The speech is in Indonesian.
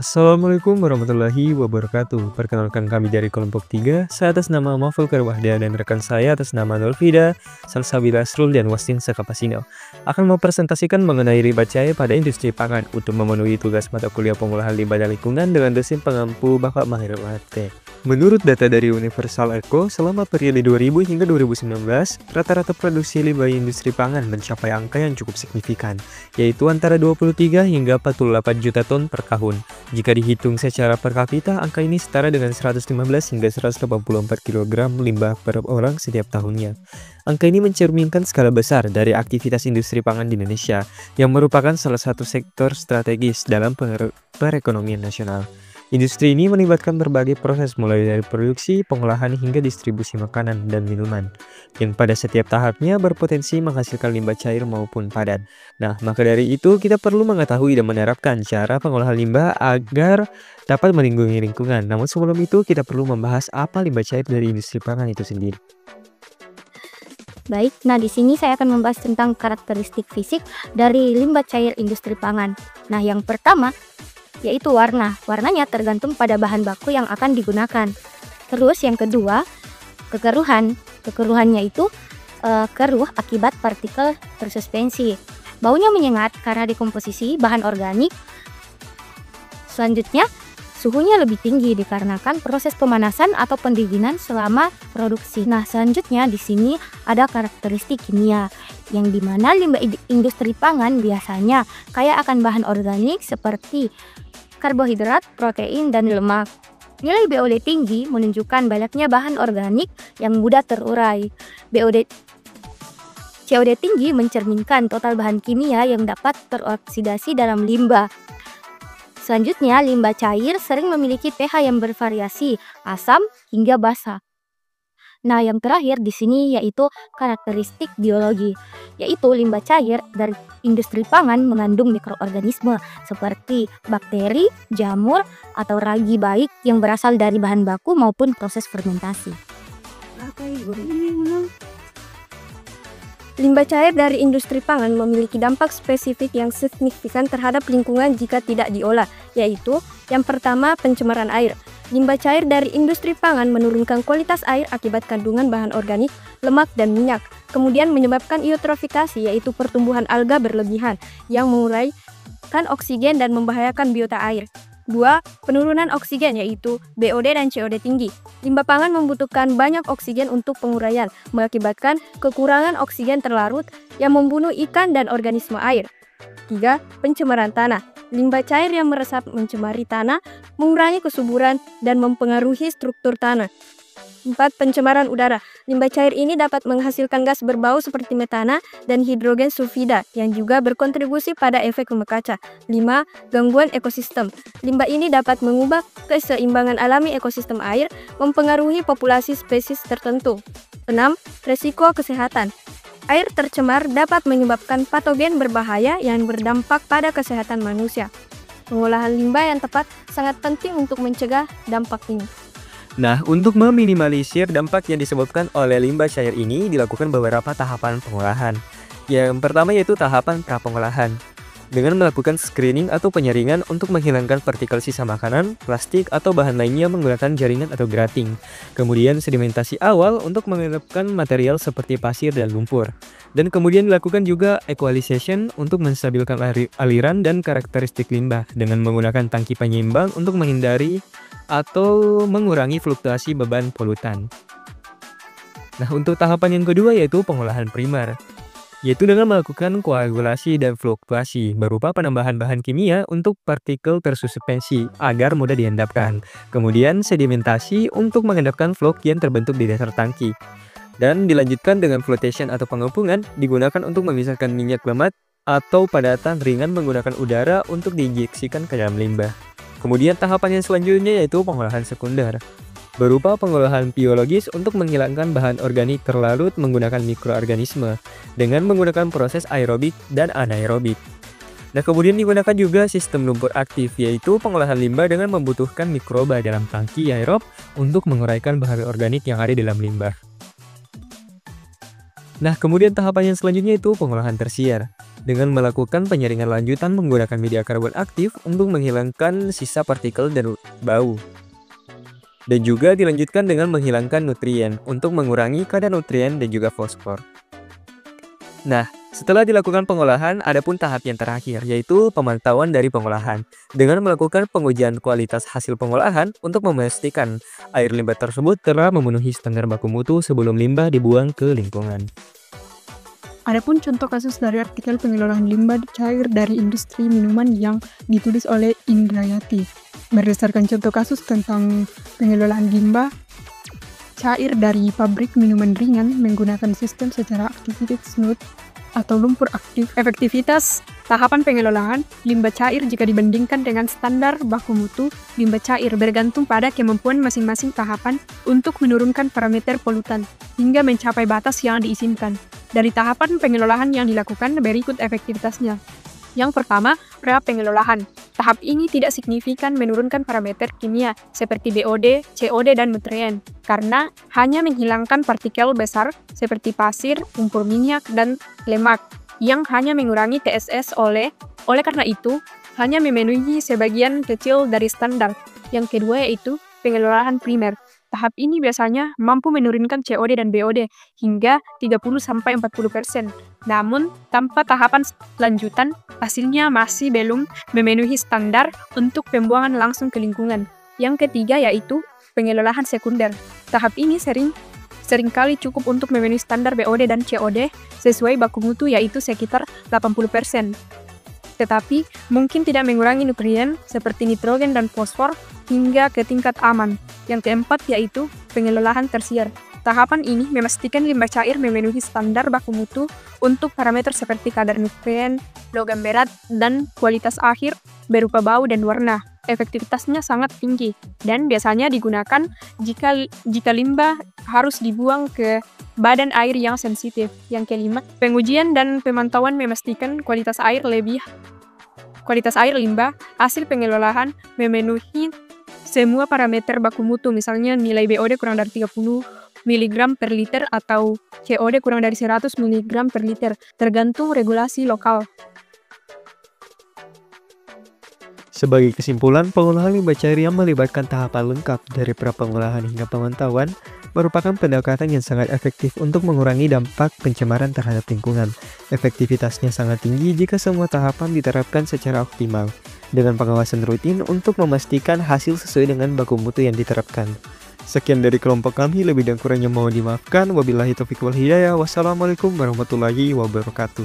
Assalamualaikum warahmatullahi wabarakatuh. Perkenalkan kami dari kelompok 3. Saya atas nama Mafalkar Wahda dan rekan saya atas nama Nurfida, Salsabila Asrul dan Wastin Sakapasino akan mempresentasikan mengenai limbah cair pada industri pangan untuk memenuhi tugas mata kuliah pengolahan limbah dan lingkungan dengan dosen pengampu Bapak Mahir Mate. Menurut data dari Universal Eco, selama periode 2000 hingga 2019, rata-rata produksi limbah industri pangan mencapai angka yang cukup signifikan, yaitu antara 23 hingga 48 juta ton per tahun. Jika dihitung secara per kapita, angka ini setara dengan 115 hingga 184 kg limbah per orang setiap tahunnya. Angka ini mencerminkan skala besar dari aktivitas industri pangan di Indonesia, yang merupakan salah satu sektor strategis dalam perekonomian nasional. Industri ini melibatkan berbagai proses mulai dari produksi, pengolahan hingga distribusi makanan dan minuman, yang pada setiap tahapnya berpotensi menghasilkan limbah cair maupun padat. Nah, maka dari itu kita perlu mengetahui dan menerapkan cara pengolahan limbah agar dapat melindungi lingkungan. Namun sebelum itu kita perlu membahas apa limbah cair dari industri pangan itu sendiri. Baik, nah di sini saya akan membahas tentang karakteristik fisik dari limbah cair industri pangan. Nah, yang pertama yaitu warna. Warnanya tergantung pada bahan baku yang akan digunakan. Terus yang kedua, kekeruhan. Kekeruhannya itu keruh akibat partikel tersuspensi. Baunya menyengat karena dekomposisi bahan organik. Selanjutnya, suhunya lebih tinggi dikarenakan proses pemanasan atau pendinginan selama produksi. Nah, selanjutnya di sini ada karakteristik kimia, yang dimana limbah industri pangan biasanya kaya akan bahan organik seperti karbohidrat, protein, dan lemak. Nilai BOD tinggi menunjukkan banyaknya bahan organik yang mudah terurai. COD tinggi mencerminkan total bahan kimia yang dapat teroksidasi dalam limbah. Selanjutnya, limbah cair sering memiliki pH yang bervariasi, asam hingga basa. Nah, yang terakhir di sini yaitu karakteristik biologi, yaitu limbah cair dari industri pangan mengandung mikroorganisme seperti bakteri, jamur, atau ragi baik yang berasal dari bahan baku maupun proses fermentasi. Limbah cair dari industri pangan memiliki dampak spesifik yang signifikan terhadap lingkungan jika tidak diolah, yaitu yang pertama, pencemaran air. Limbah cair dari industri pangan menurunkan kualitas air akibat kandungan bahan organik, lemak, dan minyak. Kemudian menyebabkan eutrofikasi, yaitu pertumbuhan alga berlebihan yang menguraikan oksigen dan membahayakan biota air. 2. Penurunan oksigen, yaitu BOD dan COD tinggi. Limbah pangan membutuhkan banyak oksigen untuk penguraian, mengakibatkan kekurangan oksigen terlarut yang membunuh ikan dan organisme air. 3. Pencemaran tanah. Limbah cair yang meresap mencemari tanah, mengurangi kesuburan, dan mempengaruhi struktur tanah. 4. Pencemaran udara. Limbah cair ini dapat menghasilkan gas berbau seperti metana dan hidrogen sulfida yang juga berkontribusi pada efek rumah kaca. 5. Gangguan ekosistem. Limbah ini dapat mengubah keseimbangan alami ekosistem air, mempengaruhi populasi spesies tertentu. 6. Resiko kesehatan. Air tercemar dapat menyebabkan patogen berbahaya yang berdampak pada kesehatan manusia. Pengolahan limbah yang tepat sangat penting untuk mencegah dampak ini. Nah, untuk meminimalisir dampak yang disebabkan oleh limbah cair ini dilakukan beberapa tahapan pengolahan. Yang pertama yaitu tahapan pra-pengolahan, dengan melakukan screening atau penyaringan untuk menghilangkan partikel sisa makanan, plastik, atau bahan lainnya menggunakan jaringan atau grating. Kemudian sedimentasi awal untuk mengendapkan material seperti pasir dan lumpur. Dan kemudian dilakukan juga equalization untuk menstabilkan aliran dan karakteristik limbah dengan menggunakan tangki penyeimbang untuk menghindari atau mengurangi fluktuasi beban polutan. Nah, untuk tahapan yang kedua yaitu pengolahan primer, yaitu dengan melakukan koagulasi dan fluktuasi berupa penambahan bahan kimia untuk partikel tersuspensi agar mudah diendapkan. Kemudian sedimentasi untuk mengendapkan flok yang terbentuk di dasar tangki. Dan dilanjutkan dengan flotation atau pengepungan digunakan untuk memisahkan minyak lemak atau padatan ringan menggunakan udara untuk diinjeksikan ke dalam limbah. Kemudian tahapan yang selanjutnya yaitu pengolahan sekunder, berupa pengolahan biologis untuk menghilangkan bahan organik terlarut menggunakan mikroorganisme dengan menggunakan proses aerobik dan anaerobik. Nah, kemudian digunakan juga sistem lumpur aktif, yaitu pengolahan limbah dengan membutuhkan mikroba dalam tangki aerob untuk menguraikan bahan organik yang ada dalam limbah. Nah, kemudian tahapan yang selanjutnya itu pengolahan tersier. Dengan melakukan penyaringan lanjutan menggunakan media karbon aktif untuk menghilangkan sisa partikel dan bau. Dan juga dilanjutkan dengan menghilangkan nutrien untuk mengurangi kadar nutrien dan juga fosfor. Nah, setelah dilakukan pengolahan, ada pun tahap yang terakhir, yaitu pemantauan dari pengolahan. Dengan melakukan pengujian kualitas hasil pengolahan untuk memastikan air limbah tersebut telah memenuhi standar baku mutu sebelum limbah dibuang ke lingkungan. Adapun contoh kasus dari artikel pengelolaan limbah cair dari industri minuman yang ditulis oleh Indrayati. Berdasarkan contoh kasus tentang pengelolaan limbah cair dari pabrik minuman ringan menggunakan sistem secara aktivitas smooth atau lumpur aktif. Efektivitas tahapan pengelolaan limbah cair jika dibandingkan dengan standar baku mutu limbah cair bergantung pada kemampuan masing-masing tahapan untuk menurunkan parameter polutan hingga mencapai batas yang diizinkan. Dari tahapan pengelolaan yang dilakukan berikut efektivitasnya. Yang pertama, pra-pengelolaan. Tahap ini tidak signifikan menurunkan parameter kimia seperti BOD, COD, dan nutrien, karena hanya menghilangkan partikel besar seperti pasir, lumpur minyak, dan lemak, yang hanya mengurangi TSS oleh karena itu, hanya memenuhi sebagian kecil dari standar. Yang kedua yaitu pengelolaan primer. Tahap ini biasanya mampu menurunkan COD dan BOD hingga 30-40%. Namun, tanpa tahapan lanjutan, hasilnya masih belum memenuhi standar untuk pembuangan langsung ke lingkungan. Yang ketiga yaitu pengelolaan sekunder. Tahap ini seringkali cukup untuk memenuhi standar BOD dan COD sesuai baku mutu yaitu sekitar 80%. Tetapi mungkin tidak mengurangi nutrien seperti nitrogen dan fosfor hingga ke tingkat aman. Yang keempat yaitu pengelolaan tersier. Tahapan ini memastikan limbah cair memenuhi standar baku mutu untuk parameter seperti kadar nutrien, logam berat, dan kualitas akhir berupa bau dan warna. Efektivitasnya sangat tinggi dan biasanya digunakan jika limbah harus dibuang ke badan air yang sensitif. Yang kelima, pengujian dan pemantauan memastikan kualitas air limbah hasil pengelolaan memenuhi semua parameter baku mutu, misalnya nilai BOD kurang dari 30 mg per liter atau COD kurang dari 100 mg per liter, tergantung regulasi lokal. Sebagai kesimpulan, pengolahan limbah cair yang melibatkan tahapan lengkap dari pra-pengolahan hingga pemantauan merupakan pendekatan yang sangat efektif untuk mengurangi dampak pencemaran terhadap lingkungan. Efektivitasnya sangat tinggi jika semua tahapan diterapkan secara optimal, dengan pengawasan rutin untuk memastikan hasil sesuai dengan baku mutu yang diterapkan. Sekian dari kelompok kami, lebih dan kurangnya mohon dimaafkan. Wabillahi taufiq wal hidayah. Wassalamualaikum warahmatullahi wabarakatuh.